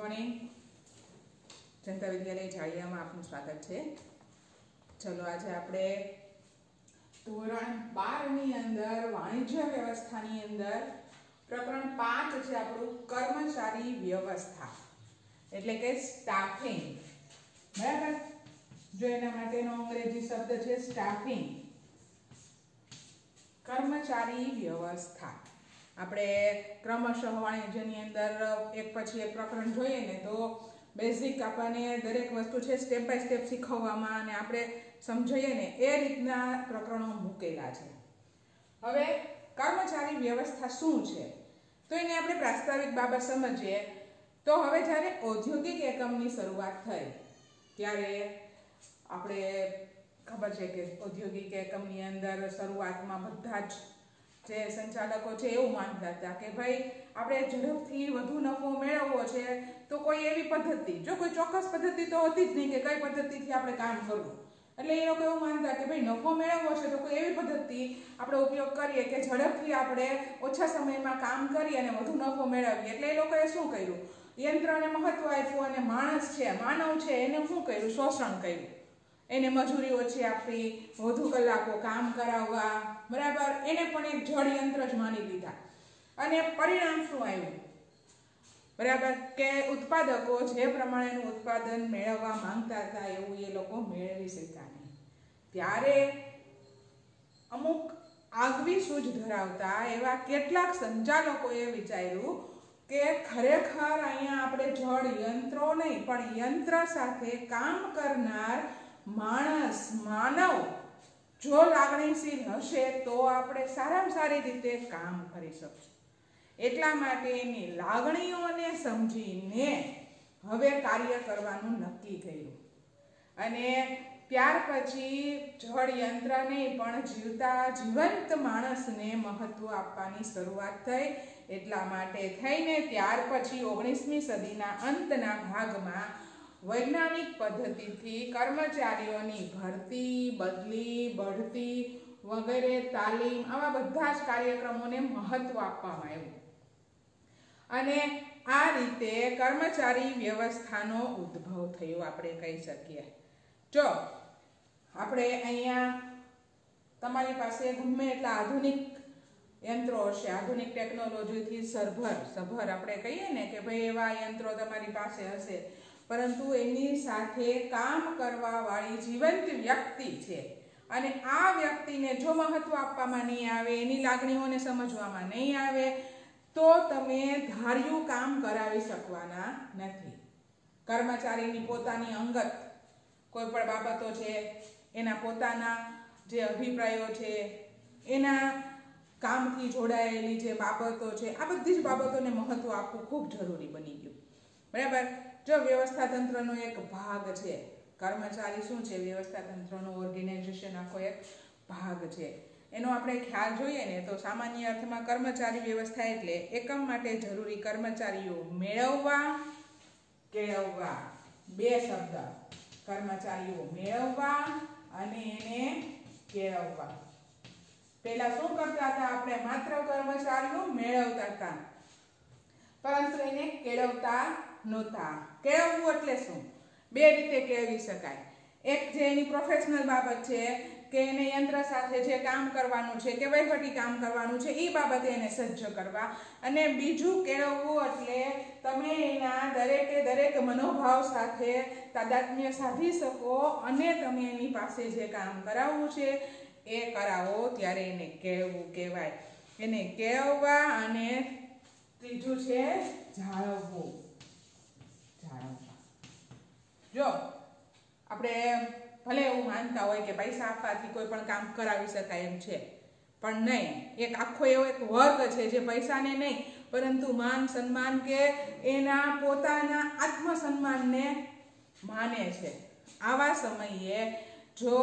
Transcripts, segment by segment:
Morning જનતા વિદ્યાલય જાળિયામાં આપનું સ્વાગત છે। ચલો આજે આપણે ધોરણ 12 ની અંદર વાણિજ્ય વ્યવસ્થાની અંદર પ્રકરણ 5 છે આપણું કર્મચારી વ્યવસ્થા એટલે કે સ્ટાફિંગ। બરાબર, જો એના માટેનો અંગ્રેજી શબ્દ છે સ્ટાફિંગ, કર્મચારી વ્યવસ્થા। આપણે ક્રમશઃ વાણિજ્યની અંદર એક પછી એક પ્રકરણ જોઈએ ને તો બેઝિક આપણને દરેક વસ્તુ છે સ્ટેપ બાય સ્ટેપ શીખવવામાં અને આપણે સમજાઈએ ને એ રીતના પ્રકરણો મૂકેલા છે। હવે કર્મચારી વ્યવસ્થા શું છે તો એને આપણે પ્રાસ્તાવિક બાબત સમજીએ તો હવે જ્યારે ઔદ્યોગિક એકમની શરૂઆત થઈ ત્યારે આપણે ખબર છે કે ઔદ્યોગિક એકમની અંદર શરૂઆતમાં બધા જ જે સંચાલકો છે એવું માનતા હતા કે ભાઈ આપણે ઝડપથી વધુ નફો મેળવવો છે તો કોઈ એવી પદ્ધતિ, જો કોઈ ચોક્કસ પદ્ધતિ તો હતી જ નહીં કે કઈ પદ્ધતિથી આપણે કામ કરવું, એટલે એ લોકો એવું માનતા કે ભાઈ નફો મેળવવો છે તો કોઈ એવી પદ્ધતિ આપણે ઉપયોગ કરીએ કે ઝડપથી આપણે ઓછા સમયમાં કામ કરી અને વધુ નફો મેળવીએ। એટલે એ લોકોએ શું કર્યું, યંત્રને મહત્વ આપ્યું અને માણસ છે, માનવ છે એને શું કર્યું, શોષણ કર્યું, એને મજૂરી ઓછી આપવી, વધુ કલાકો કામ કરાવવા, બરાબર, એને પણ એક જળ યંત્ર જ માની લીધા અને પરિણામ શું આવ્યું, બરાબર, કે ઉત્પાદકો જે પ્રમાણેનું ઉત્પાદન મેળવવા માંગતા હતા એવું એ લોકો મેળવી શક્યા નહીં। ત્યારે અમુક આગવી સૂઝ ધરાવતા એવા કેટલાક સંચાલકોએ વિચાર્યું કે ખરેખર અહીંયા આપણે જળ યંત્રો નહીં પણ યંત્ર સાથે કામ કરનાર માણસ, માનવ જો લાગણીશીલ હશે તો આપણે સારામાં સારી રીતે કામ કરી શકશું। એટલા માટે એની લાગણીઓને સમજીને હવે કાર્ય કરવાનું નક્કી કર્યું અને ત્યાર પછી જળ યંત્ર નહીં પણ જીવતા જીવંત માણસને મહત્વ આપવાની શરૂઆત થઈ। એટલા માટે થઈને ત્યાર પછી 19મી સદીના અંતના ભાગમાં વૈજ્ઞાનિક પદ્ધતિથી કર્મચારીઓની ભરતી, બદલી, બઢતી વગેરે તાલીમ આવા બધા જ કાર્યક્રમોને મહત્વ આપવામાં આવ્યું અને આ રીતે કર્મચારી વ્યવસ્થાનો ઉદ્ભવ થયો આપણે કહી શકીએ। જો આપણે અહીંયા તમારી પાસે ગમે એટલા આધુનિક યંત્રો હશે, આધુનિક ટેકનોલોજીથી સભર આપણે કહીએ ને કે ભાઈ એવા યંત્રો તમારી પાસે હશે, પરંતુ એની સાથે કામ કરવા વાળી જીવંત વ્યક્તિ છે અને આ વ્યક્તિને જો મહત્વ આપવામાં નહીં આવે, એની લાગણીઓને સમજવામાં નહીં આવે તો તમે ધાર્યું કામ કરાવી શકવાના નથી। કર્મચારીની પોતાની અંગત કોઈ પણ બાબતો છે, એના પોતાના જે અભિપ્રાયો છે, એના કામથી જોડાયેલી જે બાબતો છે, આ બધી જ બાબતોને મહત્વ આપવું ખૂબ જરૂરી બની ગયું। બરાબર, જો વ્યવસ્થા તંત્રનો એક ભાગ છે, કર્મચારી શું છે, વ્યવસ્થા તંત્રનો ઓર્ગેનાઇઝેશન આખો એક ભાગ છે। એનો આપણે ખ્યાલ જોઈએ ને તો સામાન્ય અર્થમાં કર્મચારી વ્યવસ્થા એટલે એકમ માટે જરૂરી કર્મચારીઓ મેળવવા, કેળવવા, બે શબ્દ, કર્મચારીઓ મેળવવા અને એને કેળવવા। પહેલા શું કરતા હતા આપણે, માત્ર કર્મચારીઓ મેળવતા હતા પરંતુ એને કેળવતા નહોતા। કેળવવું એટલે શું, બે રીતે કેળવી શકાય। એક જે એની પ્રોફેશનલ બાબત છે કે એને યંત્ર સાથે જે કામ કરવાનું છે કે વહીવટી કામ કરવાનું છે એ બાબતે એને સજ્જ કરવા, અને બીજું કેળવવું એટલે તમે એના દરેકે દરેક મનોભાવ સાથે તાદાત્મ્ય સાધી શકો અને તમે એની પાસે જે કામ કરાવવું છે એ કરાવો, ત્યારે એને કેળવવું કહેવાય। એને કેળવવા અને ત્રીજું છે જાળવવું। જો આપણે ભલે એવું માનતા હોય કે પૈસા આપવાથી કોઈ પણ કામ કરાવી શકાય એમ છે, પણ નહીં, એક આખો એવો એક વર્ગ છે જે પૈસાને નહીં પરંતુ માન સન્માન કે એના પોતાના આત્મસન્માનને માને છે। આવા સમયે જો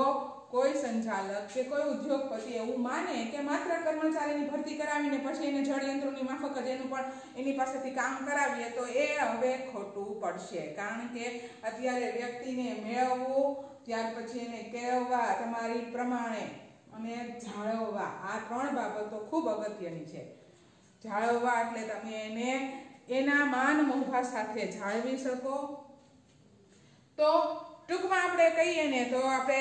કોઈ સંચાલક કે કોઈ ઉદ્યોગપતિ એવું માને કે માત્ર કર્મચારીની ભરતી કરાવીને પછી એને જળયંત્રોની માફક જ એનું પણ એની પાસેથી કામ કરાવીએ તો એ હવે ખોટું પડશે, કારણ કે અત્યારે વ્યક્તિને મેળવવું, ત્યાર પછી એને કેળવવા તમારી પ્રમાણે અને જાળવવા, આ ત્રણ બાબતો ખૂબ અગત્યની છે। જાળવવા એટલે તમે એને એના માન મોભા સાથે જાળવી શકો। તો ટૂંકમાં આપણે કહીએ ને તો આપણે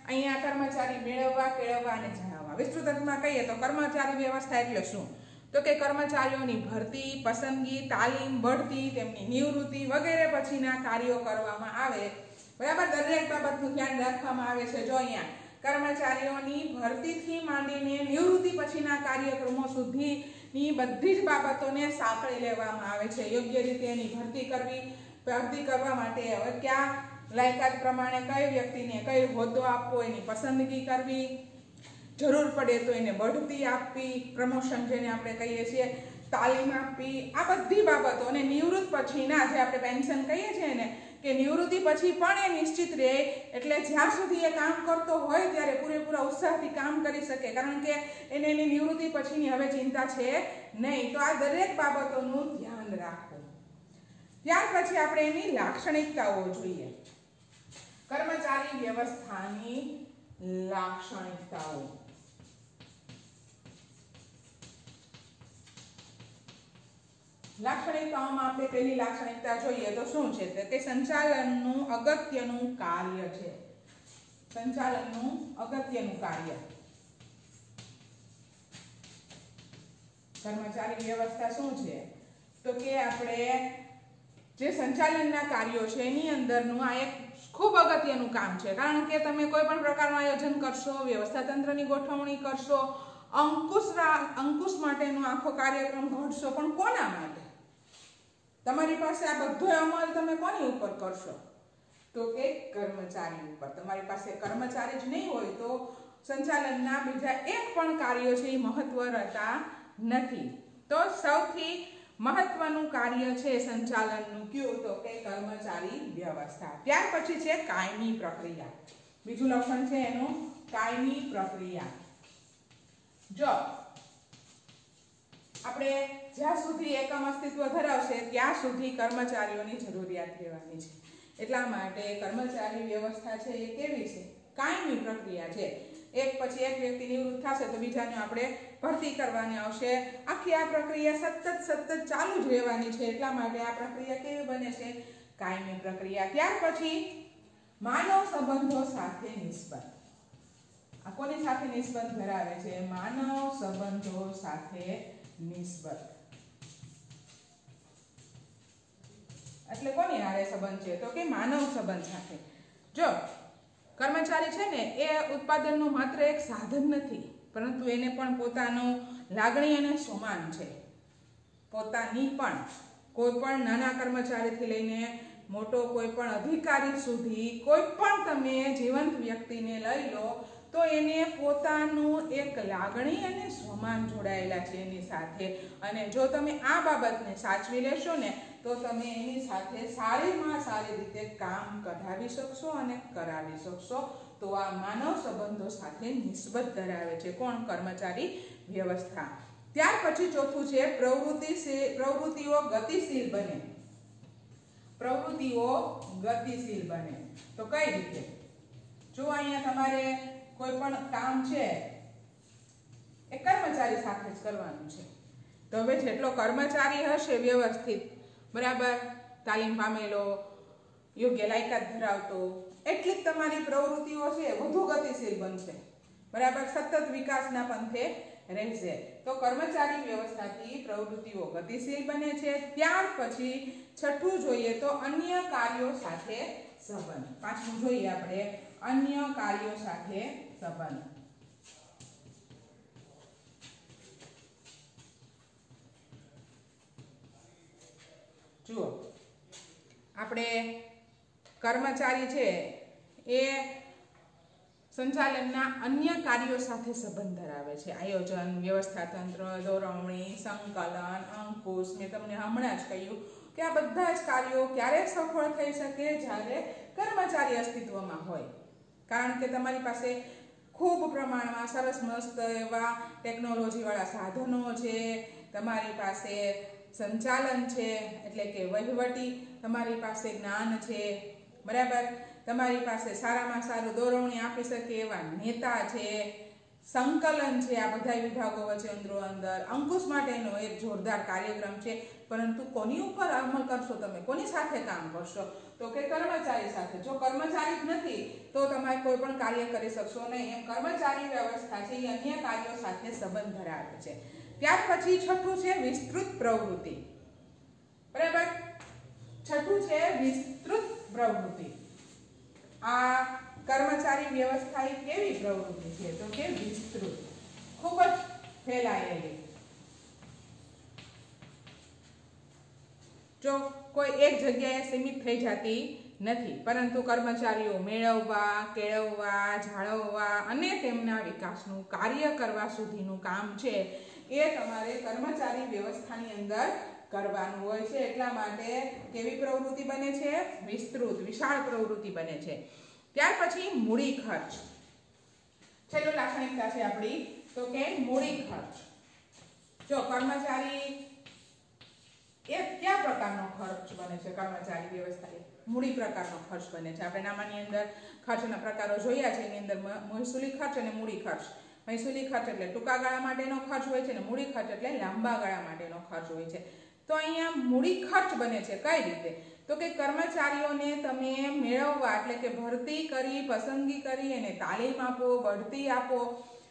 અહીંયા કર્મચારી મેળવવા, કેળવવા અને જાળવવા, વિસ્તૃત અર્થમાં કહીએ તો કર્મચારી વ્યવસ્થા એટલે શું? તો કે કર્મચારીઓની ભરતી, પસંદગી, તાલીમ, બઢતી, તેમની નિવૃત્તિ વગેરે પછીના કાર્યો કરવામાં આવે। બરાબર, દરેક બાબતનું ધ્યાન રાખવામાં આવે છે। જો અહીંયા કર્મચારીઓની ભરતીથી માંડીને નિવૃત્તિ પછીના કાર્યક્રમો સુધીની બધી જ બાબતોને સાંકળી લેવામાં આવે છે। યોગ્ય રીતે એની ભરતી કરવા માટે હવે ક્યાં લાયકાત પ્રમાણે કઈ વ્યક્તિને કઈ હોદ્દો આપવો, એની પસંદગી કરવી, જરૂર પડે તો એને બઢતી આપવી, પ્રમોશન જેને આપણે કહીએ છીએ, તાલીમ આપવી, આ બધી બાબતો। અને નિવૃત્ત પછીના જે આપણે પેન્શન કહીએ છીએ ને કે નિવૃત્તિ પછી પણ એ નિશ્ચિત રહે, એટલે જ્યાં સુધી એ કામ કરતો હોય ત્યારે પૂરેપૂરા ઉત્સાહથી કામ કરી શકે, કારણ કે એને એની નિવૃત્તિ પછીની હવે ચિંતા છે નહીં। તો આ દરેક બાબતોનું ધ્યાન રાખવું। ત્યાર પછી આપણે એની લાક્ષણિકતાઓ જોઈએ। કર્મચારી વ્યવસ્થાની લાક્ષણિકતાઓ। લાક્ષણિકતાઓમાં આપણે પહેલી લાક્ષણિકતા જોઈએ તો શું છે? તો કે સંચાલનનું અગત્યનું કાર્ય છે। સંચાલનનું અગત્યનું કાર્ય। કર્મચારી વ્યવસ્થા શું છે? તો કે આપણે જે સંચાલનના કાર્યો છે એની અંદરનું આ એક ખૂબ અગત્યનું કામ છે, કારણ કે તમે કોઈ પણ પ્રકારનું આયોજન કરશો, વ્યવસ્થા તંત્રની ગોઠવણી કરશો, અંકુશ માટેનો આખો કાર્યક્રમ ઘડશો, પણ કોના માટે? તમારી પાસે આ બધો અમલ તમે કોની ઉપર કરશો? તો કે કર્મચારી ઉપર। તમારી પાસે કર્મચારી જ નહીં હોય તો સંચાલનના બીજા એક પણ કાર્યો છે એ મહત્વ રહેતા નથી। તો સૌથી મહત્વનું કાર્ય છે સંચાલનનું કયું? તો કે કર્મચારી વ્યવસ્થા। ત્યાર પછી છે કાયમી પ્રક્રિયા। બીજું લક્ષણ છે એનું કાયમી પ્રક્રિયા। જો આપણે જ્યાં સુધી એકમ અસ્તિત્વ ધરાવશે ત્યાં સુધી કર્મચારીઓની જરૂરિયાત રહેવાની છે, એટલા માટે કર્મચારી વ્યવસ્થા છે એ કેવી છે? કાયમી પ્રક્રિયા છે। એક પછી એક વ્યક્તિ નિવૃત્ત થશે તો બીજાને આપણે ભરતી કરવાની આવશે। આખી આ પ્રક્રિયા સતત ચાલુ જ રહેવાની છે, એટલા માટે આ પ્રક્રિયા કેવી બને છે? કાયમી પ્રક્રિયા। ત્યાર પછી માનવ સંબંધો સાથે નિસ્બત। આ કોની સાથે નિસ્બત ધરાવે છે? માનવ સંબંધો સાથે નિસ્બત। એટલે કોની હારે સંબંધ છે? તો કે માનવ સંબંધ સાથે। જો કર્મચારી છે ને એ ઉત્પાદનનું માત્ર એક સાધન નથી, પરંતુ એને પણ પોતાનું લાગણી અને સ્વમાન છે। પોતાની પણ કોઈ પણ નાના કર્મચારીથી લઈને મોટો કોઈ પણ અધિકારી સુધી કોઈ પણ તમે જીવંત વ્યક્તિને લઈ લો તો એને પોતાનું એક લાગણી અને સ્વમાન જોડાયેલા છે એની સાથે। અને જો તમે આ બાબતને સાચવી લેશો ને તો તમે એની સાથે સારીમાં સારી રીતે કામ કઢાવી શકશો અને કરાવી શકશો। તો આ માનવ સંબંધો સાથે નિસ્બત ધરાવે છે કોણ? કર્મચારી વ્યવસ્થા। ત્યાર પછી ચોથું છે પ્રવૃત્તિઓ ગતિશીલ બને। પ્રવૃત્તિઓ ગતિશીલ બને તો કઈ રીતે? જો અહીંયા તમારે કોઈ પણ કામ છે એ કર્મચારી સાથે જ કરવાનું છે, તો હવે જેટલો કર્મચારી હશે વ્યવસ્થિત, બરાબર, તાલીમ પામેલો, યોગ્ય લાયકાત ધરાવતો, એટલી જ તમારી પ્રવૃત્તિઓ છે વધુ ગતિશીલ બનશે, બરાબર, સતત વિકાસના પંથે રહેશે। તો કર્મચારી વ્યવસ્થાથી પ્રવૃત્તિઓ ગતિશીલ બને છે। ત્યાર પછી છઠ્ઠું જોઈએ તો અન્ય કાર્યો સાથે સંબંધ। પાંચમું જોઈએ આપણે અન્ય કાર્યો સાથે સંબંધ। જુઓ, આપણે કર્મચારી છે એ સંચાલનના અન્ય કાર્યો સાથે સંબંધ ધરાવે છે। આયોજન, વ્યવસ્થા તંત્ર, દોરવણી, સંકલન, અંકુશ। મેં તમને હમણાં જ કહ્યું કે આ બધા જ કાર્યો ક્યારે સફળ થઈ શકે? જ્યારે કર્મચારી અસ્તિત્વમાં હોય, કારણ કે તમારી પાસે ખૂબ પ્રમાણમાં સરસ મસ્ત એવા ટેકનોલોજીવાળા સાધનો છે, તમારી પાસે સંચાલન છે એટલે કે વહીવટી તમારી પાસે જ્ઞાન છે, બરાબર, તમારી પાસે સારામાં સારું દોરવણી આપી શકે એવા નેતા છે, સંકલન છે આ બધા વિભાગો વચ્ચે અંદરો અંદર, અંકુશ માટેનો એક જોરદાર કાર્યક્રમ છે। પરંતુ કોની ઉપર અમલ કરશો તમે, કોની સાથે કામ કરશો? તો કે કર્મચારી સાથે. જો કર્મચારી જ નથી તો તમે કોઈ પણ કાર્ય કરી શકશો નહીં. એમ કર્મચારી વ્યવસ્થા છે એ અન્ય કાર્યો સાથે સંબંધ ધરાવે છે. ત્યાર પછી છઠ્ઠું છે વિસ્તૃત પ્રવૃત્તિ. બરાબર, છઠ્ઠું છે વિસ્તૃત પ્રવૃત્તિ. આ કર્મચારી વ્યવસ્થા એ કેવી પ્રવૃત્તિ છે? તો કે વિસ્તૃત, ખૂબ જ ફેલાયેલી. જો કોઈ એક જગ્યાએ સીમિત થઈ જતી નથી, પરંતુ કર્મચારીઓ મેળવવા, કેળવવા, જાળવવા અને તેમના વિકાસનું કાર્ય કરવા સુધીનું કામ છે એ તમારે કર્મચારી વ્યવસ્થાની અંદર કરવાનું હોય છે. એટલા માટે કેવી પ્રવૃત્તિ બને છે? વિસ્તૃત, વિશાળ પ્રવૃત્તિ બને છે. ત્યાર પછી મૂડી ખર્ચ. છેલ્લું લાક્ષણિકતા છે આપણી તો કે મૂડી ખર્ચ. જો કર્મચારી એ કયા પ્રકારનો ખર્ચ બને છે? કર્મચારી વ્યવસ્થા મૂડી પ્રકારનો ખર્ચ બને છે. આપણે નામાની અંદર ખર્ચના પ્રકારો જોયા છે. એની અંદર મહેસૂલી ખર્ચ અને મૂડી ખર્ચ. મહેસૂલી ખર્ચ એટલે ટૂંકા ગાળા માટેનો ખર્ચ હોય છે અને મૂડી ખર્ચ એટલે લાંબા ગાળા માટેનો ખર્ચ હોય છે. તો અહીંયા મૂડી ખર્ચ બને છે કઈ રીતે? તો કે કર્મચારીઓને તમે મેળવવા એટલે કે ભરતી કરી, પસંદગી કરી, એને તાલીમ આપો, બઢતી આપો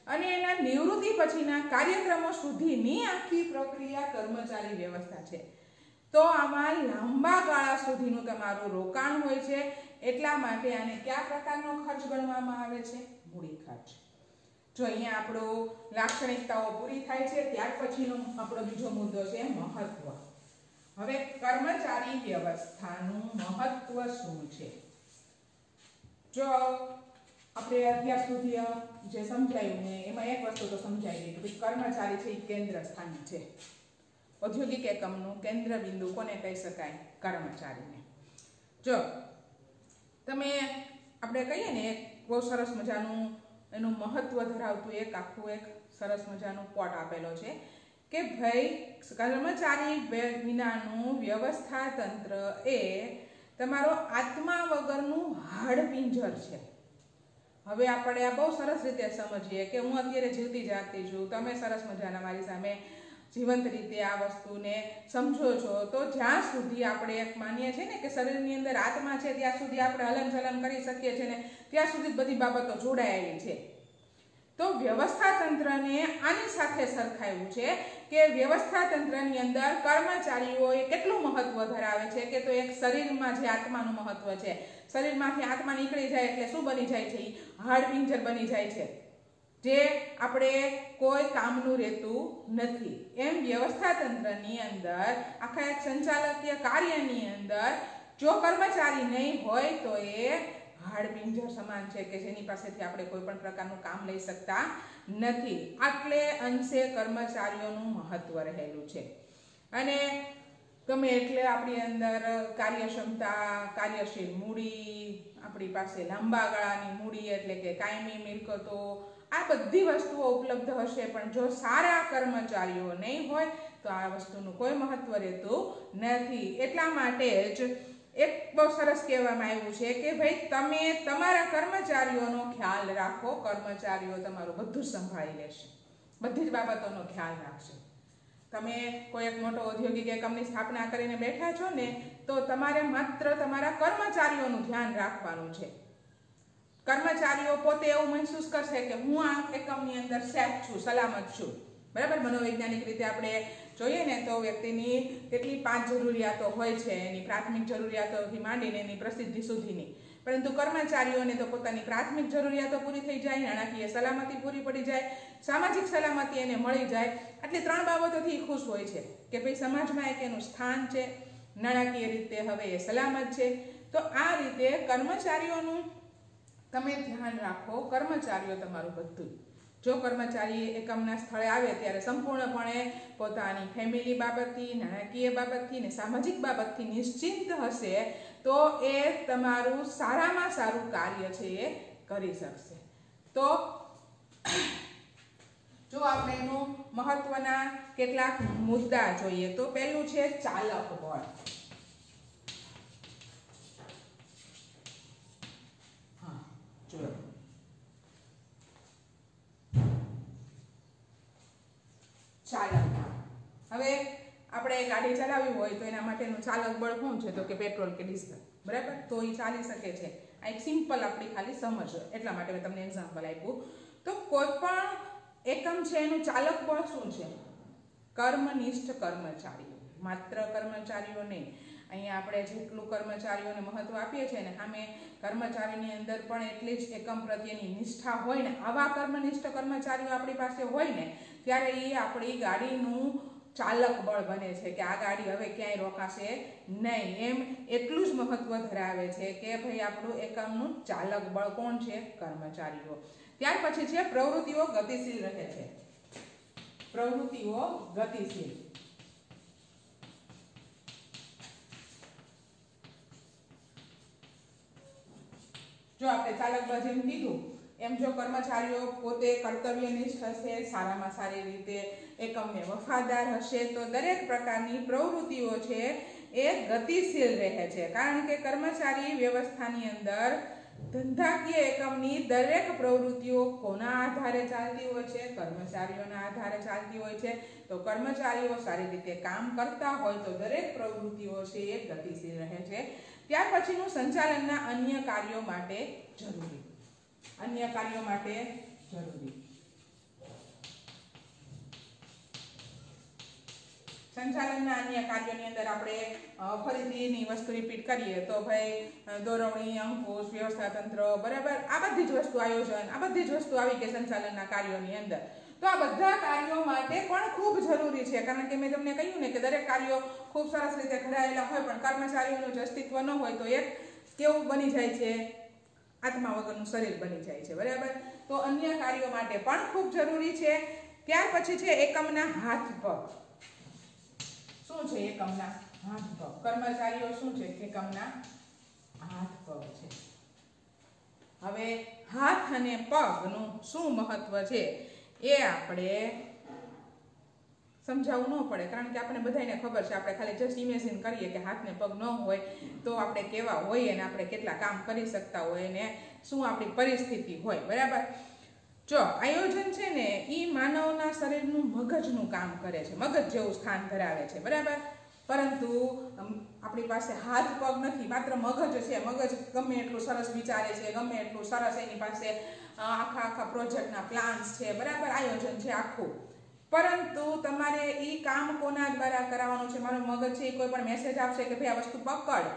અને એના નિવૃત્તિ પછીના કાર્યક્રમો સુધીની આખી પ્રક્રિયા કર્મચારી વ્યવસ્થા છે. તો આમાં લાંબા ગાળા સુધીનું તમારું રોકાણ હોય છે. એટલા માટે આને કયા પ્રકારનો ખર્ચ ગણવામાં આવે છે? મૂડી ખર્ચ. જો અહીંયા આપણો લાક્ષણિકતાઓ પૂરી થાય છે. ત્યાર પછીનો આપણો બીજો મુદ્દો છે મહત્વ. હવે કર્મચારી વ્યવસ્થાનું મહત્વ શું છે? જો આપણે અત્યાર સુધી જે સમજાયું ને એમાં એક વસ્તુ તો સમજાઈ ગઈ કે કર્મચારી છે એ કેન્દ્ર સ્થાન છે. ઔદ્યોગિક એકમનું કેન્દ્ર બિંદુ કોને કહી શકાય? કર્મચારીને. જો તમે આપણે કહીએ ને એક બહુ સરસ મજાનું એનું મહત્વ ધરાવતું એક આખું એક સરસ મજાનું કોટ આપેલો છે કે ભાઈ કર્મચારી વિનાનું વ્યવસ્થા તંત્ર એ તમારો આત્મા વગરનું હાડપિંજર છે. હવે આપણે આ બહુ સરસ રીતે સમજીએ કે હું અત્યારે જીવતી જાગતી છું, તમે સરસ મજાના મારી સામે જીવંત રીતે આ વસ્તુને સમજો છો. તો જ્યાં સુધી આપણે એક માનીએ છીએ ને કે શરીરની અંદર આત્મા છે ત્યાં સુધી આપણે હલનચલન કરી શકીએ છીએ ને ત્યાં સુધી બધી બાબતો જોડાયેલી છે. તો વ્યવસ્થા તંત્રને આની સાથે સરખાવ્યું છે કે વ્યવસ્થા તંત્રની અંદર કર્મચારીઓ એ કેટલું મહત્વ ધરાવે છે કે તો એક શરીરમાં જે આત્માનું મહત્વ છે, શરીરમાંથી આત્મા નીકળી જાય એટલે શું બની જાય છે? હાડપિંજર બની જાય છે, જે આપણે કોઈ કામનું રહેતું નથી. એમ વ્યવસ્થા તંત્રની અંદર આખા એક સંચાલકીય કાર્યની અંદર જો કર્મચારી નહીં હોય તો એ હાડપિંજર સમાન છે કે જેની પાસેથી આપણે કોઈ પણ પ્રકારનું કામ લઈ શકતા નથી. આટલે અંશે કર્મચારીઓનું મહત્વ રહેલું છે. અને ગમે એટલે આપણી અંદર કાર્યક્ષમતા, કાર્યશીલ મૂડી, આપણી પાસે લાંબા ગાળાની મૂડી એટલે કે કાયમી મિલકતો, આ બધી વસ્તુઓ ઉપલબ્ધ હશે પણ જો સારા કર્મચારીઓ નહીં હોય તો આ વસ્તુનું કોઈ મહત્વ રહેતું નથી. એટલા માટે જ એક બહુ સરસ કહેવામાં આવ્યું છે કે ભાઈ તમે તમારા કર્મચારીઓનો ખ્યાલ રાખો. કર્મચારીઓ તમારું બધું જ સંભાળી લેશે, બધી જ બાબતોનો ખ્યાલ રાખશે. તમે કોઈ એક મોટો ઔદ્યોગિક એકમની સ્થાપના કરીને બેઠા છો ને તો તમારે માત્ર તમારા કર્મચારીઓનું ધ્યાન રાખવાનું છે. કર્મચારીઓ પોતે એવું મહેસૂસ કરશે કે હું આ એકમની અંદર સેફ છું, સલામત છું. બરાબર, મનોવૈજ્ઞાનિક રીતે આપણે જોઈએ ને તો વ્યક્તિની કેટલી 5 જરૂરિયાતો હોય છે, એની પ્રાથમિક જરૂરિયાતોથી માંડીને એની પ્રસિદ્ધિ સુધીની. પરંતુ કર્મચારીઓને તો પોતાની પ્રાથમિક જરૂરિયાતો પૂરી થઈ જાય, નાણાકીય સલામતી પૂરી પડી જાય, સામાજિક સલામતી એને મળી જાય. આટલી 3 બાબતોથી ખુશ હોય છે કે ભાઈ સમાજમાં એક એનું સ્થાન છે, નાણાકીય રીતે હવે એ સલામત છે. તો આ રીતે કર્મચારીઓનું તમે ધ્યાન રાખો. કર્મચારીઓ તમારું બધું. જો કર્મચારી એકમના સ્થળે આવે ત્યારે સંપૂર્ણપણે પોતાની ફેમિલી બાબતથી, નાણાકીય બાબતથી ને સામાજિક બાબતથી નિશ્ચિંત હશે તો એ તમારું સારામાં સારું કાર્ય છે એ કરી શકશે. તો જો આપણે એનું મહત્વના કેટલાક મુદ્દા જોઈએ તો પહેલું છે ચાલક બળ. હા, જો ચાલક. હવે આપણે ગાડી ચલાવવી હોય તો એના માટેનું ચાલક બળ શું છે તો કે પેટ્રોલ કે ડીઝલ, બરાબર, તો એ ચાલી શકે છે. આ એક સિમ્પલ આપણી ખાલી સમજ હોય એટલા માટે મેં તમને એક્ઝામ્પલ આપ્યું. તો કોઈ પણ એકમ છે એનું ચાલક બળ શું છે? કર્મનિષ્ઠ કર્મચારીઓ, માત્ર કર્મચારીઓ નહીં. અહીંયા આપણે જેટલું કર્મચારીઓને મહત્વ આપીએ છીએ ને સામે કર્મચારીની અંદર પણ એટલી જ એકમ પ્રત્યેની નિષ્ઠા હોય ને, આવા કર્મનિષ્ઠ કર્મચારીઓ આપણી પાસે હોય ને ત્યારે એ આપણી ગાડીનું ચાલક બળ બને છે કે આ ગાડી હવે ક્યાંય રોકાશે નહીં. એમ એટલું જ મહત્વ ધરાવે છે કે ભાઈ આપણું એકમનું ચાલક બળ કોણ છે? કર્મચારીઓ. ત્યાર પછી છે પ્રવૃત્તિઓ ગતિશીલ રહે છે. પ્રવૃત્તિઓ ગતિશીલ. જો આપણે ચાલક બળ જેમ કીધું એમ જો કર્મચારીઓ પોતે કર્તવ્યનિષ્ઠ હશે, સારામાં સારી રીતે એકમને વફાદાર હશે તો દરેક પ્રકારની પ્રવૃત્તિઓ છે એ ગતિશીલ રહે છે. કારણ કે કર્મચારી વ્યવસ્થાની અંદર ધંધાકીય એકમની દરેક પ્રવૃત્તિઓ કોના આધારે ચાલતી હોય છે? કર્મચારીઓના આધારે ચાલતી હોય છે. તો કર્મચારીઓ સારી રીતે કામ કરતા હોય તો દરેક પ્રવૃત્તિઓ છે એ ગતિશીલ રહે છે. ત્યાર પછીનું સંચાલનના અન્ય કાર્યો માટે જરૂરી. અન્ય કાર્યો માટે જરૂરી. સંચાલનના અન્ય કાર્યોની અંદર આપણે ફરીથી એની વસ્તુ રિપીટ કરીએ તો ભાઈ દોરવણી, અંકુશ, વ્યવસ્થા તંત્ર, બરાબર, આ બધી જ વસ્તુ, આયોજન, આ બધી જ વસ્તુ આવી કે સંચાલનના કાર્યોની અંદર. તો આ બધા કાર્યો માટે પણ ખૂબ જરૂરી છે. કારણ કે મેં તમને કહ્યું ને કે દરેક કાર્યો ખૂબ સરસ રીતે ઘડાયેલા હોય પણ કર્મચારીઓનું જ અસ્તિત્વ ન હોય તો એક કેવું બની જાય છે? આત્મા વગરનું શરીર બની જાય છે, બરાબર. તો અન્ય કાર્યો માટે પણ ખૂબ જરૂરી છે. ત્યાર પછી છે એકમના હાથ પગ. શું છે એકમના હાથ પગ? કર્મચારીઓ શું છે? એકમના હાથ પગ છે. હવે હાથ અને પગનું શું મહત્વ છે એ આપણે સમજાવવું ન પડે કારણ કે આપણે બધાને ખબર છે. આપણે ખાલી જસ્ટ ઇમેજિન કરીએ કે હાથ ને પગ ન હોય તો આપણે કેવા હોઈએ ને આપણે કેટલા કામ કરી શકતા હોય ને શું આપણી પરિસ્થિતિ હોય, બરાબર. જો આયોજન છે ને એ માનવના શરીરનું મગજનું કામ કરે છે, મગજ જેવું સ્થાન ધરાવે છે, બરાબર. પરંતુ આપણી પાસે હાથ પગ નથી, માત્ર મગજ છે. મગજ ગમે એટલું સરસ વિચારે છે, ગમે એટલું સરસ એની પાસે આખા પ્રોજેક્ટના પ્લાન્સ છે, બરાબર, આયોજન છે આખું. પરંતુ તમારે એ કામ કોના દ્વારા કરાવવાનું છે? મારું મગજ છે એ કોઈ પણ મેસેજ આપશે કે ભાઈ આ વસ્તુ પકડ,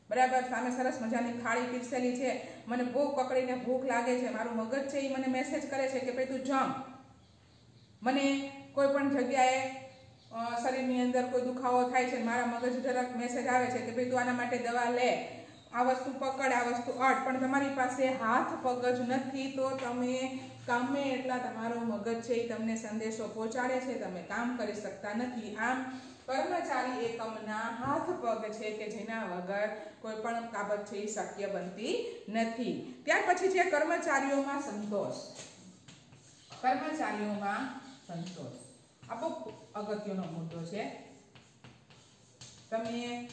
બરાબર, સામે સરસ મજાની થાળી પીરસેલી છે, મને ભૂખ પકડીને ભૂખ લાગે છે, મારું મગજ છે એ મને મેસેજ કરે છે કે ભાઈ તું જમ. મને કોઈ પણ જગ્યાએ શરીરની અંદર કોઈ દુખાવો થાય છે, મારા મગજ જરાક મેસેજ આવે છે કે ભાઈ તું આના માટે દવા લે, આ વસ્તુ પકડ, આ વસ્તુ અડ. પણ તમારી પાસે હાથ પગ જ નથી તો તમે ગમે એટલા તમારો મગજ છે એ તમને સંદેશો પહોંચાડે છે, તમે કામ કરી શકતા નથી. આમ કર્મચારી એકમના હાથ પગ છે કે જેના વગર કોઈ પણ બાબત છે એ શક્ય બનતી નથી. ત્યાર પછી છે કર્મચારીઓમાં સંતોષ. કર્મચારીઓમાં સંતોષ આ બહુ અગત્યનો મુદ્દો છે. તમે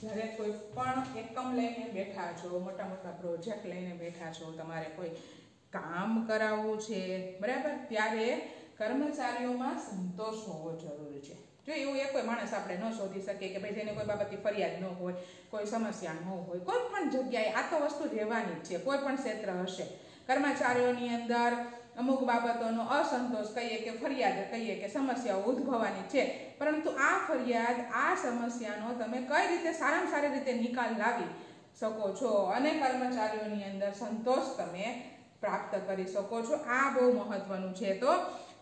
જ્યારે કોઈ પણ એકમ લઈને બેઠા છો, મોટા મોટા પ્રોજેક્ટ લઈને બેઠા છો, તમારે કોઈ કામ કરાવવું છે, બરાબર, ત્યારે કર્મચારીઓમાં સંતોષ હોવો જરૂરી છે. જો એવું એક કોઈ માણસ આપણે ન શોધી શકીએ કે ભાઈ જેને કોઈ બાબતની ફરિયાદ ન હોય, કોઈ સમસ્યા ન હોય, કોઈ પણ જગ્યાએ આ તો વસ્તુ રહેવાની જ છે. કોઈ પણ ક્ષેત્ર હશે, કર્મચારીઓની અંદર અમુક બાબતોનો અસંતોષ કહીએ કે ફરિયાદ કહીએ કે સમસ્યાઓ ઉદ્ભવવાની છે. પરંતુ આ ફરિયાદ, આ સમસ્યાનો તમે કઈ રીતે સારામાં સારી રીતે નિકાલ લાવી શકો છો અને કર્મચારીઓની અંદર સંતોષ તમે પ્રાપ્ત કરી શકો છો, આ બહુ મહત્વનું છે. તો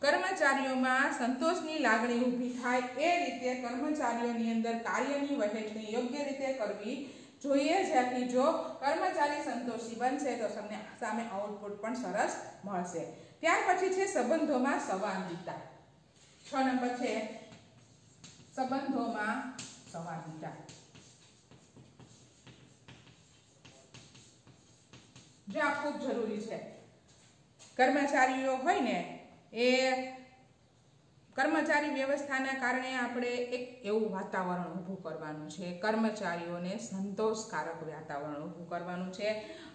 કર્મચારીઓમાં સંતોષની લાગણી ઊભી થાય એ રીતે કર્મચારીઓની અંદર કાર્યની વહેંચણી યોગ્ય રીતે કરવી જોઈએ. જેથી જો કર્મચારી સંતોષી બનશે તો તમને સામે આઉટપુટ પણ સરસ મળશે. ત્યાર પછી છે સંબંધોમાં સંવાદિતા. 6 નંબર છે સંબંધોમાં સંવાદિતા. જે આ ખૂબ જરૂરી છે. કર્મચારીઓ હોય ને એ કર્મચારી વ્યવસ્થાના કારણે આપણે એક એવું વાતાવરણ ઊભું કરવાનું છે, કર્મચારીઓને સંતોષકારક વાતાવરણ ઊભું કરવાનું છે.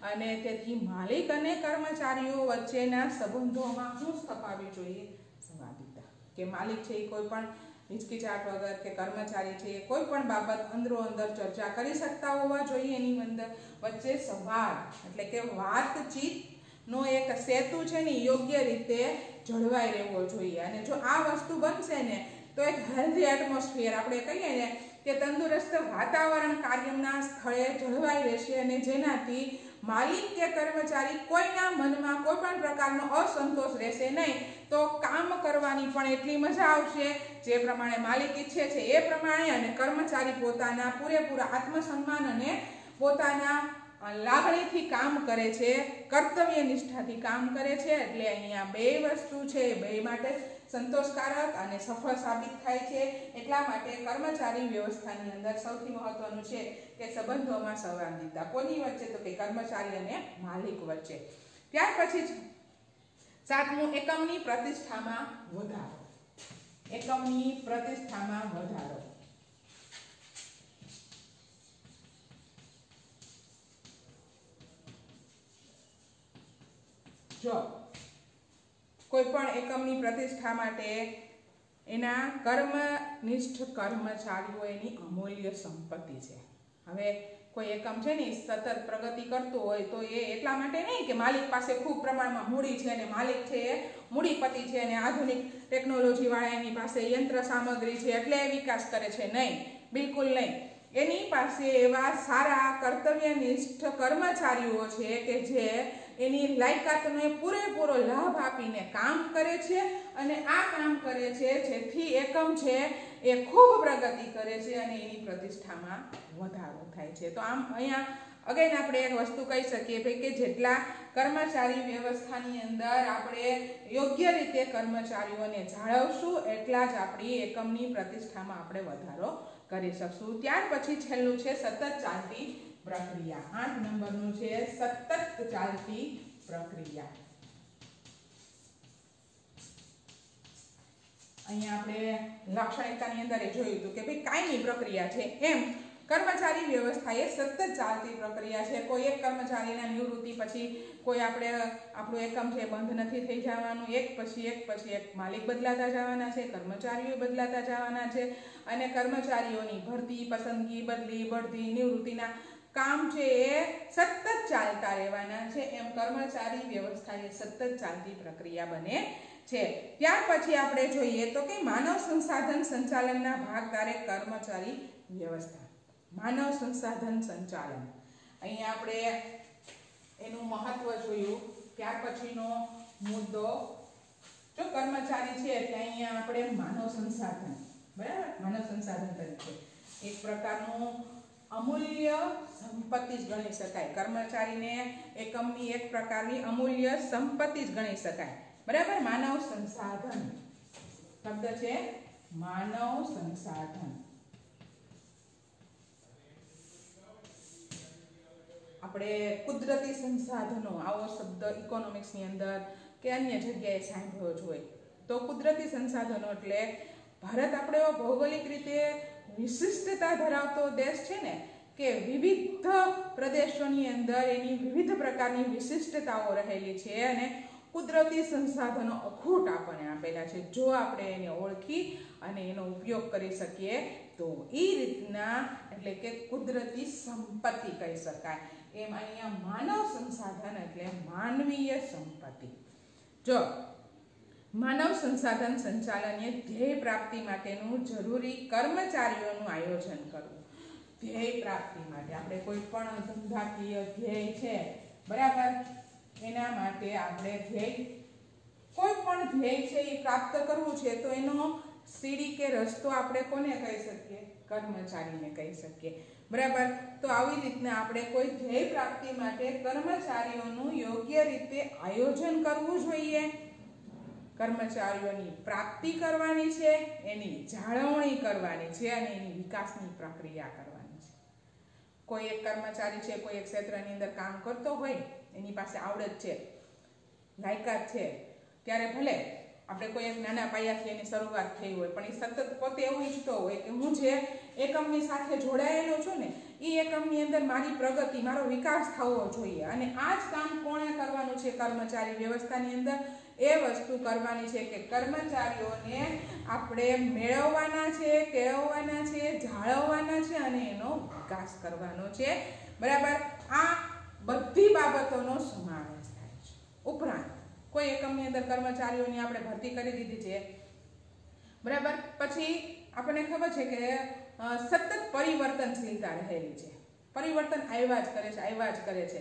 અને તેથી માલિક અને કર્મચારીઓ વચ્ચેના સંબંધોમાં શું સ્થપાવવી જોઈએ? સંવાદિતા. કે માલિક છે એ કોઈ પણ હિચકિચાટ વગર કે કર્મચારી છે એ કોઈ પણ બાબત અંદરો અંદર ચર્ચા કરી શકતા હોવા જોઈએ. એની અંદર વચ્ચે સંવાદ એટલે કે વાતચીતનો એક સેતુ છે ને યોગ્ય રીતે જળવાઈ રહેવો જોઈએ. અને જો આ વસ્તુ બનશે ને તો એક હેલ્ધી એટમોસ્ફિયર આપણે કહીએ ને કે તંદુરસ્ત વાતાવરણ કાર્યના સ્થળે જળવાઈ રહેશે અને જેનાથી માલિક કે કર્મચારી કોઈના મનમાં કોઈ પણ પ્રકારનો અસંતોષ રહેશે નહીં. તો કામ કરવાની પણ એટલી મજા આવશે જે પ્રમાણે માલિક ઈચ્છે છે એ પ્રમાણે, અને કર્મચારી પોતાના પૂરેપૂરા આત્મસન્માન અને પોતાના લાગણીથી કામ કરે છે, કર્તવ્ય નિષ્ઠાથી કામ કરે છે. એટલે અહીંયા બે વસ્તુ છે બે માટે સંતોષકારક અને સફળ સાબિત થાય છે. એટલા માટે કર્મચારી વ્યવસ્થાની અંદર સૌથી મહત્વનું છે કે સંબંધોમાં સંવાદિતા. કોની વચ્ચે? તો કે કર્મચારી અને માલિક વચ્ચે. ત્યાર પછી 7મું એકમની પ્રતિષ્ઠામાં વધારો. એકમની પ્રતિષ્ઠામાં વધારો. જો કોઈ પણ એકમની પ્રતિષ્ઠા માટે એના કર્મનિષ્ઠ કર્મચારીઓ એની અમૂલ્ય સંપત્તિ છે. હવે કોઈ એકમ છે ને સતત પ્રગતિ કરતું હોય તો એ એટલા માટે નહીં કે માલિક પાસે ખૂબ પ્રમાણમાં મૂડી છે અને માલિક છે એ મૂડીપતિ છે અને આધુનિક ટેકનોલોજી વાળા એની પાસે યંત્ર સામગ્રી છે એટલે એ વિકાસ કરે છે. નહીં, બિલકુલ નહીં. એની પાસે એવા સારા કર્તવ્યનિષ્ઠ કર્મચારીઓ છે કે જે એની લાયકાતનો પૂરેપૂરો લાભ આપીને કામ કરે છે અને આ કામ કરે છે જેથી એકમ છે એ ખૂબ પ્રગતિ કરે છે અને એની પ્રતિષ્ઠામાં વધારો થાય છે. તો આમ અહીંયા અગેન આપણે એક વસ્તુ કહી શકીએ કે જેટલા કર્મચારી વ્યવસ્થાની અંદર આપણે યોગ્ય રીતે કર્મચારીઓને જાળવશું એટલા જ આપણી એકમની પ્રતિષ્ઠામાં આપણે વધારો કરી શકશું. ત્યાર પછી છેલ્લું છે સતત ચાલતી પ્રક્રિયા. 8 નંબરનું છે સતત ચાલતી પ્રક્રિયા. અહીંયા આપણે લાક્ષણિકતાની અંદર એ જોયું હતું કે ભાઈ કાયમી પ્રક્રિયા છે. એમ કર્મચારી વ્યવસ્થા એ સતત ચાલતી પ્રક્રિયા છે. કોઈ એક કર્મચારીના નિવૃત્તિ પછી કોઈ આપણું એકમ છે બંધ નથી થઈ જવાનું. એક પછી એક માલિક બદલાતા જવાના છે, કર્મચારીઓ બદલાતા જવાના છે અને કર્મચારીઓની ભરતી, પસંદગી, બદલી, બઢતી, નિવૃત્તિના કામ છે એ સતત ચાલતા રહેવાના છે. એમ કર્મચારી વ્યવસ્થા એ સતત ચાલતી પ્રક્રિયા બને છે. ત્યાર પછી આપણે જોઈએ તો કે માનવ સંસાધન સંચાલનના ભાગદારે કર્મચારી વ્યવસ્થા. માનવ સંસાધન સંચાલન, અહીંયા આપણે એનું મહત્વ જોયું. ત્યાર પછીનો મુદ્દો જો કર્મચારી છે એટલે અહીંયા આપણે માનવ સંસાધન, બરાબર, માનવ સંસાધન તરીકે એક પ્રકારનું અમૂલ્ય સંપત્તિ જ ગણી શકાય. કર્મચારીને એકમની એક પ્રકારની અમૂલ્ય સંપત્તિ જ ગણી શકાય, બરાબર. માનવ સંસાધન શબ્દ છે માનવ સંસાધન. આપણે કુદરતી સંસાધનો આવો શબ્દ ઇકોનોમિક્સની અંદર કે અન્ય જગ્યાએ સાંભળ્યો જ હોય. તો કુદરતી સંસાધનો એટલે ભારત આપણે ભૌગોલિક રીતે વિશિષ્ટતા ધરાવતો દેશ છે ને કે વિવિધ પ્રદેશોની અંદર એની વિવિધ પ્રકારની વિશિષ્ટતાઓ રહેલી છે અને કુદરતી સંસાધનો અખૂટ આપણને આપેલા છે. જો આપણે એને ઓળખી અને એનો ઉપયોગ કરી શકીએ તો એ રીતના એટલે કે કુદરતી સંપત્તિ કહી શકાય. એમ અહીંયા માનવ સંસાધન એટલે માનવીય સંપત્તિ. જો માનવ સંસાધન સંચાલન એ ધ્યેય પ્રાપ્તિ માટેનું જરૂરી કર્મચારીઓનું આયોજન કરવું. ધ્યેય પ્રાપ્તિ માટે આપણે કોઈ પણ ધંધાકીય ધ્યેય છે, બરાબર, એના માટે આપણે કોઈ પણ ધ્યેય છે એ પ્રાપ્ત કરવું છે તો એનો સીડી કે રસ્તો આપણે કોને કહી શકીએ? કર્મચારીને કહી શકીએ, બરાબર. તો આવી રીતના આપણે કોઈ ધ્યેય પ્રાપ્તિ માટે કર્મચારીઓનું યોગ્ય રીતે આયોજન કરવું જોઈએ. કર્મચારીઓની પ્રાપ્તિ કરવાની છે, એની જાળવણી કરવાની છે અને એની વિકાસની પ્રક્રિયા કરવાની છે. કોઈ એક કર્મચારી છે કોઈ એક ક્ષેત્રની અંદર કામ કરતો હોય, એની પાસે આવડત છે, લાયકાત છે, ત્યારે ભલે આપણે કોઈ એક નાના પાયાથી એની શરૂઆત થઈ હોય પણ એ સતત પોતે એવું ઈચ્છતો હોય કે હું જે એકમની સાથે જોડાયેલો છું ને એ એકમની અંદર મારી પ્રગતિ, મારો વિકાસ થવો જોઈએ. અને આ જ કામ કોણે કરવાનું છે? કર્મચારી વ્યવસ્થાની અંદર એ વસ્તુ કરવાની છે કે કર્મચારીઓને આપણે મેળવવાના છે, કેળવવાના છે, જાળવવાના છે અને એનો વિકાસ કરવાનો છે. બરાબર. આ બધી બાબતોનો સમાવેશ થાય છે. ઉપરાંત કોઈ એકમની અંદર કર્મચારીઓની આપણે ભરતી કરી દીધી છે, બરાબર, પછી આપણને ખબર છે કે સતત પરિવર્તનશીલતા રહેલી છે. પરિવર્તન આવ્યા જ કરે છે.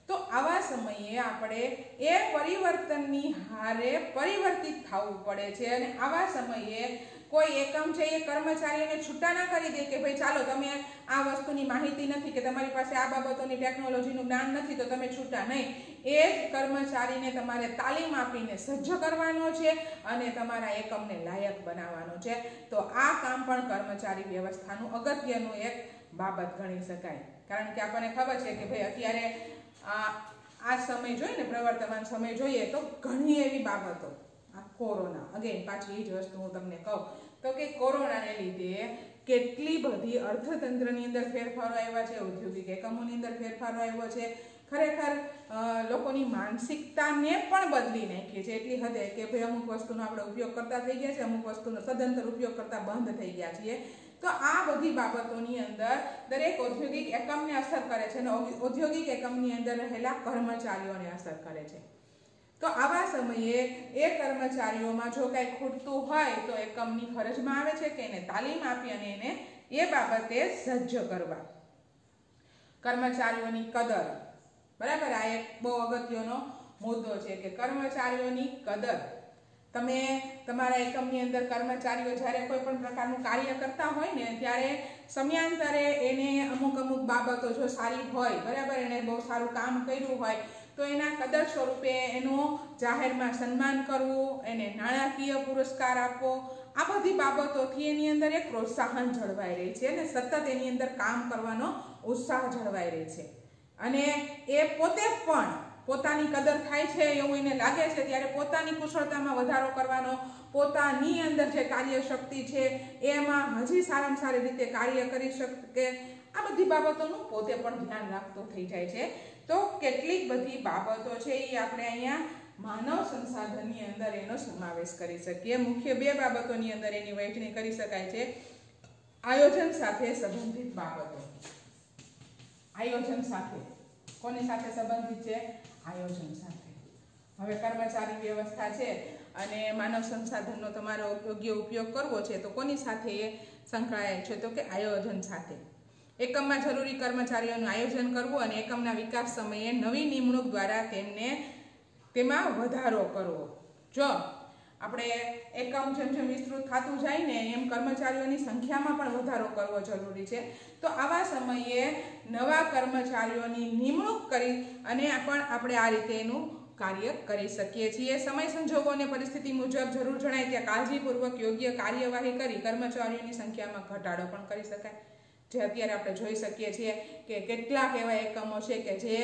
તો આવા સમયે આપણે એ પરિવર્તનની હારે પરિવર્તિત થવું પડે છે અને આવા સમયે કોઈ એકમ છે એ કર્મચારીઓને છૂટા ના કરી દે કે ભાઈ ચાલો તમે આ વસ્તુની માહિતી નથી કે તમારી પાસે આ બાબતોની ટેકનોલોજીનું જ્ઞાન નથી તો તમે છૂટા નહીં. એ જ કર્મચારીને તમારે તાલીમ આપીને સજ્જ કરવાનો છે અને તમારા એકમને લાયક બનાવવાનો છે. તો આ કામ પણ કર્મચારી વ્યવસ્થાનું અગત્યનું એક બાબત ગણી શકાય. કારણ કે આપણને ખબર છે કે ભાઈ અત્યારે આ સમય જોઈએ ને, પ્રવર્તમાન સમય જોઈએ તો ઘણી એવી બાબતો, આ કોરોના, અગેન પાછી એ જ વસ્તુ હું તમને કહું તો કે કોરોનાને લીધે કેટલી બધી અર્થતંત્રની અંદર ફેરફારો આવ્યા છે, ઔદ્યોગિક એકમોની અંદર ફેરફારો આવ્યો છે. ખરેખર લોકોની માનસિકતાને પણ બદલી નાખી છે એટલી હદે કે ભાઈ અમુક વસ્તુનો આપણે ઉપયોગ કરતા થઈ ગયા છે, અમુક વસ્તુનો સદંતર ઉપયોગ કરતા બંધ થઈ ગયા છીએ. તો આ બધી બાબતોની અંદર દરેક ઔદ્યોગિક એકમને અસર કરે છે અને ઔદ્યોગિક એકમની અંદર રહેલા કર્મચારીઓને અસર કરે છે. તો આવા સમયે એ કર્મચારીઓમાં જો કંઈ ખૂટતું હોય તો એકમની ફરજમાં આવે છે કે એને તાલીમ આપી અને એને એ બાબતે સજ્જ કરવા. કર્મચારીઓની કદર, બરાબર, આ એક બહુ અગત્યનો મુદ્દો છે કે કર્મચારીઓની કદર. તમે તમારા એકમની અંદર કર્મચારીઓ જ્યારે કોઈ પણ પ્રકારનું કાર્ય કરતા હોય ને ત્યારે સમયાંતરે એને અમુક બાબતો જો સારી હોય, બરાબર, એને બહુ સારું કામ કર્યું હોય તો એના કદર સ્વરૂપે એનું જાહેરમાં સન્માન કરવું, એને નાણાકીય પુરસ્કાર આપવો. આ બધી બાબતોથી એની અંદર એક પ્રોત્સાહન જળવાઈ રહે છે અને સતત એની અંદર કામ કરવાનો ઉત્સાહ જળવાઈ રહે છે અને એ પોતે પણ પોતાની કદર થાય છે એવું એને લાગે છે ત્યારે પોતાની કુશળતામાં વધારો કરવાનો, પોતાની અંદર જે કાર્યશક્તિ છે એમાં હજી સારામાં સારી રીતે કાર્ય કરી શકે, આ બધી બાબતોનું પોતે પણ ધ્યાન રાખતો થઈ જાય છે. તો કેટલીક બધી બાબતો છે એ આપણે અહીંયા માનવ સંસાધનની અંદર એનો સમાવેશ કરી શકીએ. મુખ્ય બે બાબતોની અંદર એની વહેંચણી કરી શકાય છે. આયોજન સાથે સંબંધિત બાબતો. આયોજન સાથે, કોની સાથે સંબંધિત છે? આયોજન સાથે. હવે કર્મચારી વ્યવસ્થા છે અને માનવ સંસાધનનો તમારો યોગ્ય ઉપયોગ કરવો છે તો કોની સાથે એ સંકળાયેલ છે? તો કે આયોજન સાથે. એકમમાં જરૂરી કર્મચારીઓનું આયોજન કરવું અને એકમના વિકાસ સમયે નવી નિમણૂક દ્વારા તેમાં વધારો કરવો. જો આપણે એકમ જેમ વિસ્તૃત થતું જાય ને એમ કર્મચારીઓની સંખ્યામાં પણ વધારો કરવો જરૂરી છે. તો આવા સમયે નવા કર્મચારીઓની નિમણૂક કરી અને પણ આપણે આ રીતે એનું કાર્ય કરી શકીએ છીએ. સમય સંજોગો અને પરિસ્થિતિ મુજબ જરૂર જણાય ત્યાં કાળજીપૂર્વક યોગ્ય કાર્યવાહી કરી કર્મચારીઓની સંખ્યામાં ઘટાડો પણ કરી શકાય. જે અત્યારે આપણે જોઈ શકીએ છીએ કે કેટલાક એવા એકમો છે કે જે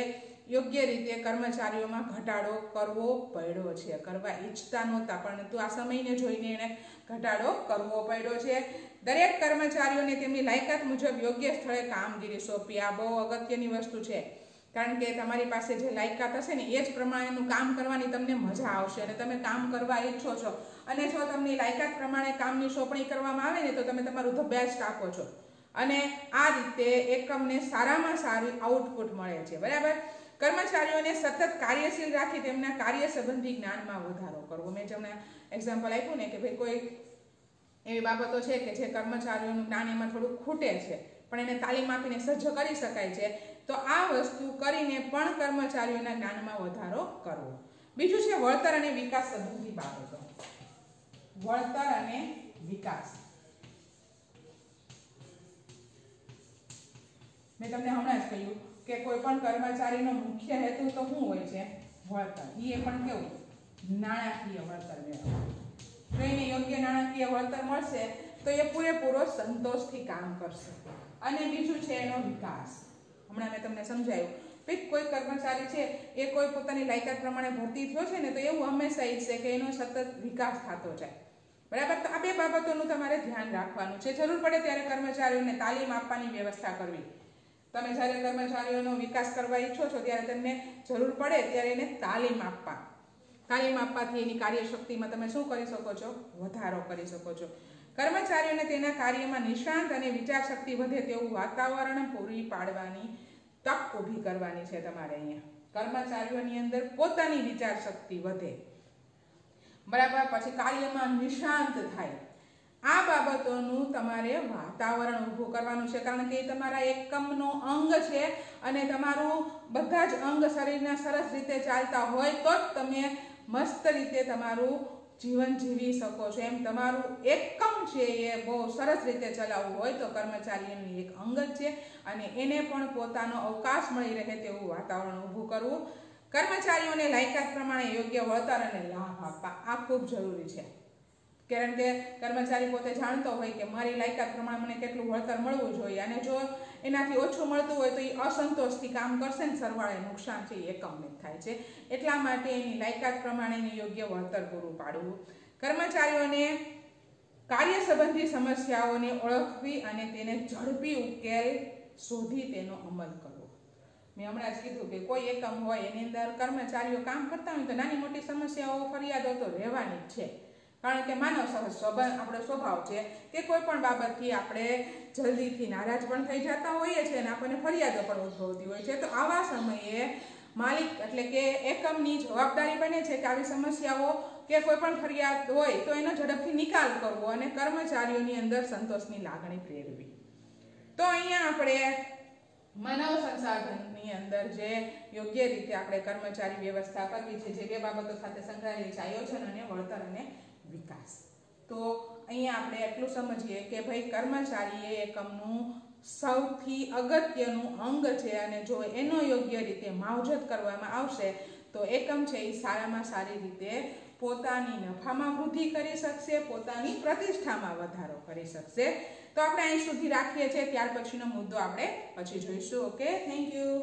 યોગ્ય રીતે કર્મચારીઓમાં ઘટાડો કરવો પડ્યો છે, કરવા ઈચ્છતા નહોતા પરંતુ આ સમયને જોઈને એને ઘટાડો કરવો પડ્યો છે. દરેક કર્મચારીઓને તેમની લાયકાત મુજબ યોગ્ય સ્થળે કામગીરી સોંપી. આ બહુ અગત્યની વસ્તુ છે કારણ કે તમારી પાસે જે લાયકાત હશે ને એ જ પ્રમાણેનું કામ કરવાની તમને મજા આવશે અને તમે કામ કરવા ઈચ્છો છો. અને જો તમને લાયકાત પ્રમાણે કામની સોંપણી કરવામાં આવે ને તો તમે તમારું ધ બેસ્ટ આપો છો અને આ રીતે એકમને સારામાં સારું આઉટપુટ મળે છે. બરાબર. કર્મચારીઓને સતત કાર્યશીલ રાખી તેમના કાર્ય સંબંધી જ્ઞાનમાં વધારો કરવો. મેં તમને એક્ઝામ્પલ આપ્યું ને કે ભાઈ કોઈ એવી બાબતો છે કે જે કર્મચારીઓનું જ્ઞાન એમાં થોડું ખૂટે છે પણ એને તાલીમ આપીને સજ્જ કરી શકાય છે. તો આ વસ્તુ કરીને પણ કર્મચારીઓના જ્ઞાનમાં વધારો કરવો. બીજું છે વળતર અને વિકાસ સંબંધી બાબતો. વળતર અને વિકાસ. મેં તમને હમણાં જ કહ્યું કે કોઈ પણ કર્મચારીનો મુખ્ય હેતુ તો શું હોય છે? વળતર. એ પણ કેવું? નાણાકીય વળતર મેળવવું. જો એને યોગ્ય નાણાકીય વળતર મળશે તો એ પૂરેપૂરો સંતોષથી કામ કરશે. અને બીજું છે એનો વિકાસ. હમણાં મેં તમને સમજાયું કે કોઈ કર્મચારી છે એ કોઈ પોતાની લાયકાત પ્રમાણે ભરતી થયો છે ને તો એવું હંમેશા ઈચ્છે કે એનો સતત વિકાસ થતો જાય. બરાબર. તો આ બે બાબતોનું તમારે ધ્યાન રાખવાનું છે. જરૂર પડે ત્યારે કર્મચારીઓને તાલીમ આપવાની વ્યવસ્થા કરવી. તમે જ્યારે કર્મચારીઓનો વિકાસ કરવા ઈચ્છો છો ત્યારે તમને જરૂર પડે ત્યારે એને તાલીમ આપવા તાલીમ આપવાથી એની કાર્યશક્તિમાં તમે શું કરી શકો છો? વધારો કરી શકો છો. કર્મચારીઓને તેના કાર્યમાં નિષ્ણાંત અને વિચારશક્તિ વધે તેવું વાતાવરણ પૂરી પાડવાની તક ઊભી કરવાની છે તમારે અહીંયા. કર્મચારીઓની અંદર પોતાની વિચારશક્તિ વધે, બરાબર. પછી કાર્યમાં નિષ્ણાંત થાય. આ બાબતોનું તમારે વાતાવરણ ઊભું કરવાનું છે, કારણ કે એ તમારા એકમનો અંગ છે અને તમારું બધા જ અંગ શરીરના સરસ રીતે ચાલતા હોય તો જ તમે મસ્ત રીતે તમારું જીવન જીવી શકો છો. એમ તમારું એકમ છે એ બહુ સરસ રીતે ચલાવવું હોય તો કર્મચારીઓનું એક અંગ જ છે અને એને પણ પોતાનો અવકાશ મળી રહે તેવું વાતાવરણ ઊભું કરવું. કર્મચારીઓને લાયકાત પ્રમાણે યોગ્ય વળતર અને લાભ આપવા આ ખૂબ જરૂરી છે, કારણ કે કર્મચારી પોતે જાણતો હોય કે મારી લાયકાત પ્રમાણે મને કેટલું વળતર મળવું જોઈએ અને જો એનાથી ઓછું મળતું હોય તો એ અસંતોષથી કામ કરશે ને સરવાળે નુકસાન છે એ એકમને થાય છે. એટલા માટે એની લાયકાત પ્રમાણેની યોગ્ય વળતર પૂરું પાડવું. કર્મચારીઓને કાર્ય સંબંધી સમસ્યાઓને ઓળખવી અને તેને ઝડપી ઉકેલ શોધી તેનો અમલ કરવો. મેં હમણાં જ કીધું કે કોઈ એકમ હોય એની અંદર કર્મચારીઓ કામ કરતા હોય તો નાની મોટી સમસ્યાઓ ફરિયાદો તો રહેવાની જ છે, કારણ કે માનવ સ્વભાવ આપણો સ્વભાવ છે કે કોઈ પણ બાબતથી આપણે જલ્દીથી નારાજ પણ થઈ જતા હોઈએ છીએ અને આપણને ફરિયાદો પણ ઉદ્ભવતી હોય છે. તો આવા સમયે માલિક એટલે કે એકમની જવાબદારી બને છે કે આવી સમસ્યાઓ કે કોઈ પણ ફરિયાદ હોય તો એનો ઝડપથી નિકાલ કરવો અને કર્મચારીઓની અંદર સંતોષની લાગણી પ્રેરવી. તો અહીંયા આપણે માનવ સંસાધનની અંદર જે યોગ્ય રીતે આપણે કર્મચારી વ્યવસ્થા કરવી છે, જે બે બાબતો સાથે સંકળાયેલી છે, આયોજન અને વળતર અને વિકાસ. તો અહીંયા આપણે એટલું સમજીએ કે ભાઈ કર્મચારી એ એકમનું સૌથી અગત્યનું અંગ છે અને જો એનો યોગ્ય રીતે માવજત કરવામાં આવશે તો એકમ છે એ સારામાં સારી રીતે પોતાની નફામાં વૃદ્ધિ કરી શકશે, પોતાની પ્રતિષ્ઠામાં વધારો કરી શકશે. તો આપણે અહીં સુધી રાખીએ છીએ, ત્યાર પછીનો મુદ્દો આપણે પછી જોઈશું. Okay, thank you.